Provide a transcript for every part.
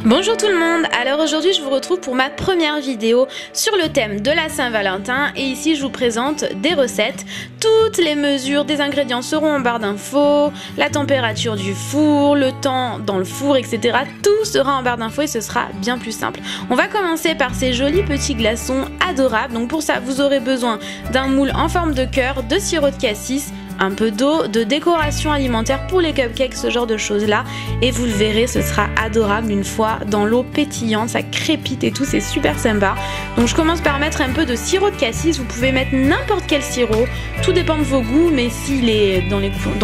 Bonjour tout le monde, alors aujourd'hui je vous retrouve pour ma première vidéo sur le thème de la Saint-Valentin et ici je vous présente des recettes. Toutes les mesures des ingrédients seront en barre d'infos, la température du four, le temps dans le four, etc. Tout sera en barre d'infos et ce sera bien plus simple. On va commencer par ces jolis petits glaçons adorables. Donc pour ça vous aurez besoin d'un moule en forme de cœur, de sirop de cassis, un peu d'eau, de décoration alimentaire pour les cupcakes, ce genre de choses là, et vous le verrez, ce sera adorable une fois dans l'eau pétillante, ça crépite et tout, c'est super sympa. Donc je commence par mettre un peu de sirop de cassis, vous pouvez mettre n'importe quel sirop, tout dépend de vos goûts, mais s'il est dans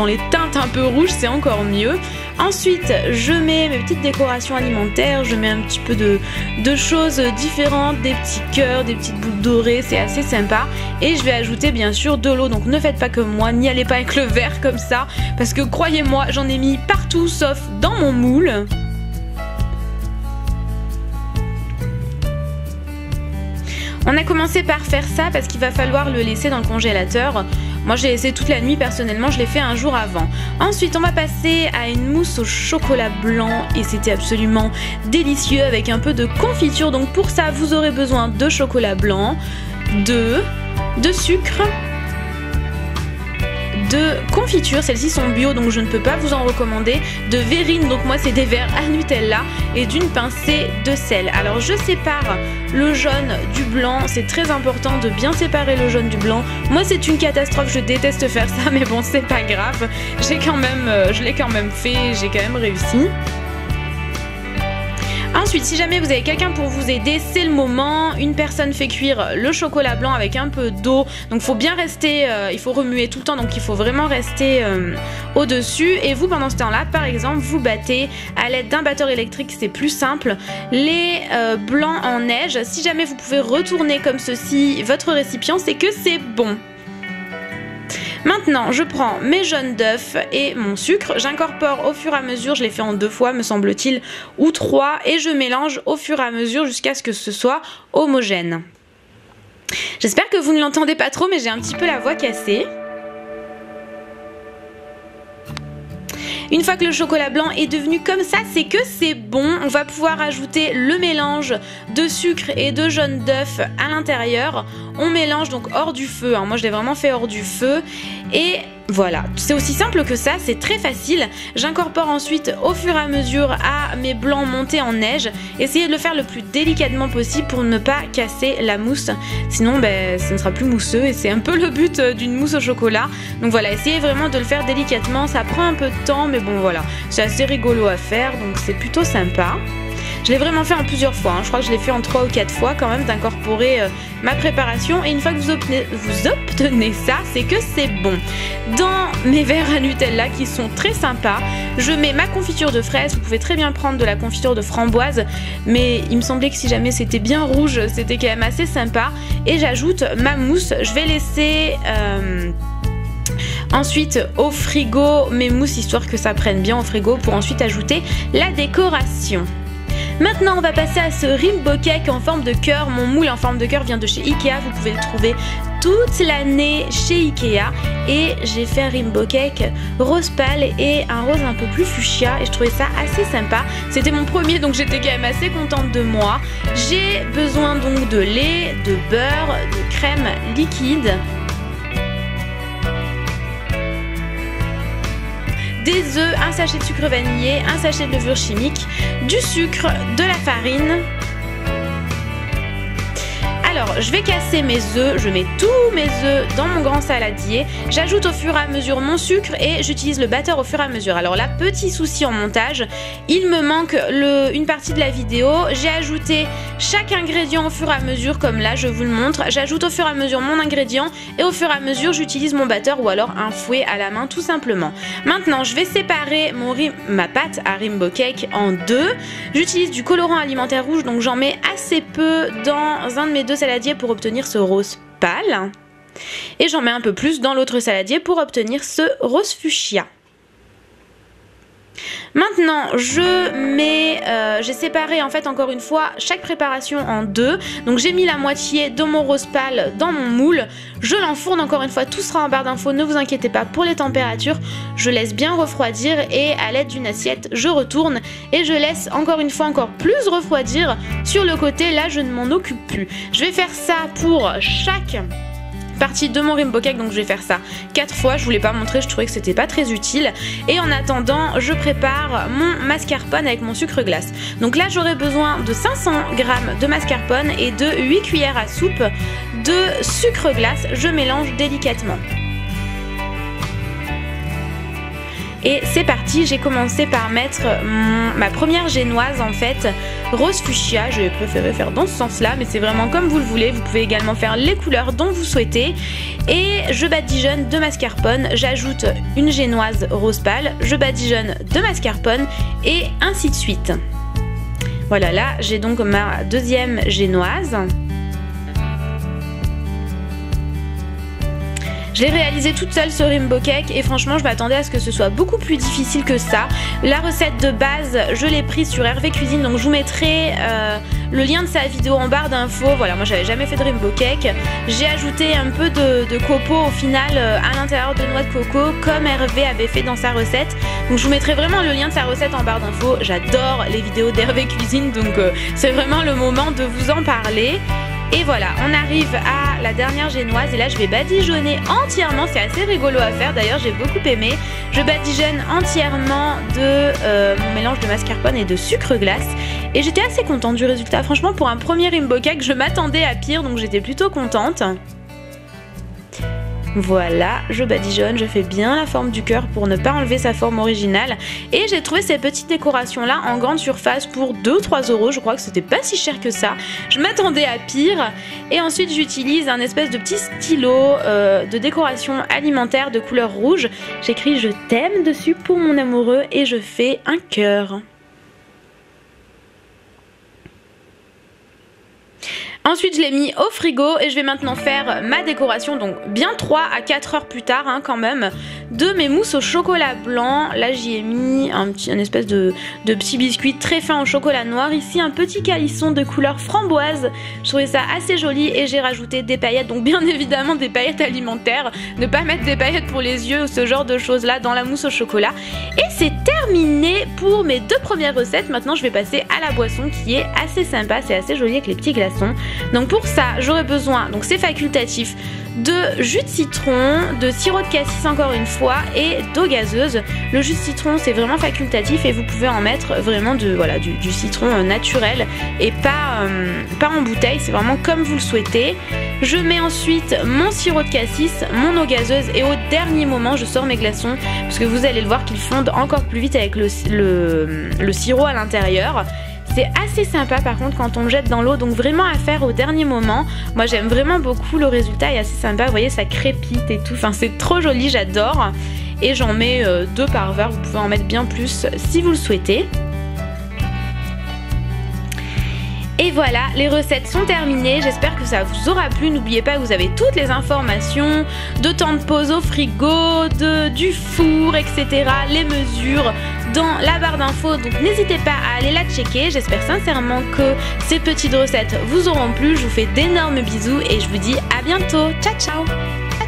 les teintes un peu rouges, c'est encore mieux. Ensuite, je mets mes petites décorations alimentaires, je mets un petit peu de choses différentes, des petits cœurs, des petites boules dorées, c'est assez sympa. Et je vais ajouter bien sûr de l'eau, donc ne faites pas comme moi, n'y allez pas avec le verre comme ça, parce que croyez-moi, j'en ai mis partout sauf dans mon moule. On a commencé par faire ça parce qu'il va falloir le laisser dans le congélateur. Moi j'ai laissé toute la nuit, personnellement je l'ai fait un jour avant. Ensuite on va passer à une mousse au chocolat blanc et c'était absolument délicieux avec un peu de confiture. Donc pour ça vous aurez besoin de chocolat blanc, de sucre, de confiture, celles-ci sont bio donc je ne peux pas vous en recommander, de verrine, donc moi c'est des verres à Nutella, et d'une pincée de sel. Alors je sépare le jaune du blanc, c'est très important de bien séparer le jaune du blanc. Moi c'est une catastrophe, je déteste faire ça, mais bon c'est pas grave, je l'ai quand même fait, j'ai quand même réussi. Ensuite, si jamais vous avez quelqu'un pour vous aider, c'est le moment. Une personne fait cuire le chocolat blanc avec un peu d'eau. Donc il faut bien rester, il faut remuer tout le temps, donc il faut vraiment rester au-dessus. Et vous, pendant ce temps-là, par exemple, vous battez à l'aide d'un batteur électrique, c'est plus simple, les blancs en neige. Si jamais vous pouvez retourner comme ceci votre récipient, c'est que c'est bon. Maintenant, je prends mes jaunes d'œufs et mon sucre, j'incorpore au fur et à mesure, je l'ai fait en 2 fois me semble-t-il, ou 3, et je mélange au fur et à mesure jusqu'à ce que ce soit homogène. J'espère que vous ne l'entendez pas trop, mais j'ai un petit peu la voix cassée. Une fois que le chocolat blanc est devenu comme ça, c'est que c'est bon. On va pouvoir ajouter le mélange de sucre et de jaune d'œuf à l'intérieur. On mélange donc hors du feu, hein. Moi je l'ai vraiment fait hors du feu. Et voilà, c'est aussi simple que ça, c'est très facile. J'incorpore ensuite au fur et à mesure à mes blancs montés en neige. Essayez de le faire le plus délicatement possible pour ne pas casser la mousse. Sinon ce ne sera plus mousseux et c'est un peu le but d'une mousse au chocolat. Donc voilà, essayez vraiment de le faire délicatement, ça prend un peu de temps mais bon voilà, c'est assez rigolo à faire donc c'est plutôt sympa. Je l'ai vraiment fait en plusieurs fois, hein. Je crois que je l'ai fait en 3 ou 4 fois quand même d'incorporer ma préparation et une fois que vous obtenez ça, c'est que c'est bon. Dans mes verres à Nutella qui sont très sympas, je mets ma confiture de fraises, vous pouvez très bien prendre de la confiture de framboise, mais il me semblait que si jamais c'était bien rouge, c'était quand même assez sympa. Et j'ajoute ma mousse, je vais laisser... ensuite au frigo mes mousses histoire que ça prenne bien au frigo pour ensuite ajouter la décoration. Maintenant on va passer à ce rainbow cake en forme de cœur. Mon moule en forme de cœur vient de chez Ikea, vous pouvez le trouver toute l'année chez Ikea. Et j'ai fait un rainbow cake rose pâle et un rose un peu plus fuchsia et je trouvais ça assez sympa. C'était mon premier donc j'étais quand même assez contente de moi. J'ai besoin donc de lait, de beurre, de crème liquide, des œufs, un sachet de sucre vanillé, un sachet de levure chimique, du sucre, de la farine. Alors, je vais casser mes œufs, je mets tous mes œufs dans mon grand saladier, j'ajoute au fur et à mesure mon sucre et j'utilise le batteur au fur et à mesure. Alors là, petit souci en montage, il me manque une partie de la vidéo, j'ai ajouté chaque ingrédient au fur et à mesure comme là, je vous le montre. J'ajoute au fur et à mesure mon ingrédient et au fur et à mesure, j'utilise mon batteur ou alors un fouet à la main tout simplement. Maintenant, je vais séparer ma pâte à rainbow cake en 2. J'utilise du colorant alimentaire rouge, donc j'en mets assez peu dans un de mes 2 saladier pour obtenir ce rose pâle et j'en mets un peu plus dans l'autre saladier pour obtenir ce rose fuchsia. Maintenant, j'ai séparé en fait encore une fois chaque préparation en deux. Donc j'ai mis la moitié de mon rose pâle dans mon moule. Je l'enfourne encore une fois, tout sera en barre d'infos, ne vous inquiétez pas pour les températures. Je laisse bien refroidir et à l'aide d'une assiette, je retourne et je laisse encore une fois encore plus refroidir. Sur le côté, là je ne m'en occupe plus. Je vais faire ça pour chaque partie de mon rainbow cake, donc je vais faire ça 4 fois, je voulais pas montrer, je trouvais que c'était pas très utile. Et en attendant, je prépare mon mascarpone avec mon sucre glace. Donc là j'aurai besoin de 500 g de mascarpone et de 8 cuillères à soupe de sucre glace. Je mélange délicatement. Et c'est parti, j'ai commencé par mettre ma première génoise en fait, rose fuchsia, j'ai préféré faire dans ce sens là, mais c'est vraiment comme vous le voulez, vous pouvez également faire les couleurs dont vous souhaitez. Et je badigeonne de mascarpone, j'ajoute une génoise rose pâle, je badigeonne de mascarpone et ainsi de suite. Voilà, là j'ai donc ma deuxième génoise. Je l'ai réalisé toute seule ce rainbow cake et franchement je m'attendais à ce que ce soit beaucoup plus difficile que ça. La recette de base je l'ai prise sur Hervé Cuisine, donc je vous mettrai le lien de sa vidéo en barre d'infos. Voilà, moi j'avais jamais fait de rainbow cake. J'ai ajouté un peu de copeaux au final à l'intérieur de noix de coco comme Hervé avait fait dans sa recette. Donc je vous mettrai vraiment le lien de sa recette en barre d'infos. J'adore les vidéos d'Hervé Cuisine, donc c'est vraiment le moment de vous en parler. Et voilà, on arrive à la dernière génoise et là je vais badigeonner entièrement, c'est assez rigolo à faire d'ailleurs, j'ai beaucoup aimé. Je badigeonne entièrement de mon mélange de mascarpone et de sucre glace et j'étais assez contente du résultat. Franchement pour un premier rainbow cake je m'attendais à pire, donc j'étais plutôt contente. Voilà, je badigeonne, je fais bien la forme du cœur pour ne pas enlever sa forme originale. Et j'ai trouvé ces petites décorations là en grande surface pour 2-3 €, je crois que c'était pas si cher que ça. Je m'attendais à pire. Et ensuite j'utilise un espèce de petit stylo de décoration alimentaire de couleur rouge. J'écris je t'aime dessus pour mon amoureux et je fais un cœur. Ensuite je l'ai mis au frigo et je vais maintenant faire ma décoration, donc bien 3 à 4 heures plus tard quand même, de mes mousses au chocolat blanc. Là j'y ai mis un espèce de petit biscuit très fin au chocolat noir, ici un petit calisson de couleur framboise. Je trouvais ça assez joli et j'ai rajouté des paillettes, donc bien évidemment des paillettes alimentaires, ne pas mettre des paillettes pour les yeux ou ce genre de choses là dans la mousse au chocolat. Et c'est terminé pour mes deux premières recettes. Maintenant je vais passer à la boisson qui est assez sympa, c'est assez joli avec les petits glaçons. Donc pour ça j'aurai besoin, donc c'est facultatif, de jus de citron, de sirop de cassis encore une fois et d'eau gazeuse. Le jus de citron c'est vraiment facultatif et vous pouvez en mettre vraiment du citron naturel et pas en bouteille, c'est vraiment comme vous le souhaitez. Je mets ensuite mon sirop de cassis, mon eau gazeuse et au dernier moment je sors mes glaçons parce que vous allez le voir qu'ils fondent encore plus vite avec le sirop à l'intérieur. C'est assez sympa par contre quand on le jette dans l'eau, donc vraiment à faire au dernier moment. Moi j'aime vraiment beaucoup, le résultat est assez sympa, vous voyez ça crépite et tout, enfin c'est trop joli, j'adore. Et j'en mets 2 par verre, vous pouvez en mettre bien plus si vous le souhaitez. Et voilà, les recettes sont terminées, j'espère que ça vous aura plu. N'oubliez pas que vous avez toutes les informations de temps de pause au frigo, du four, etc. Les mesures dans la barre d'infos, donc n'hésitez pas à aller la checker. J'espère sincèrement que ces petites recettes vous auront plu. Je vous fais d'énormes bisous et je vous dis à bientôt. Ciao ciao.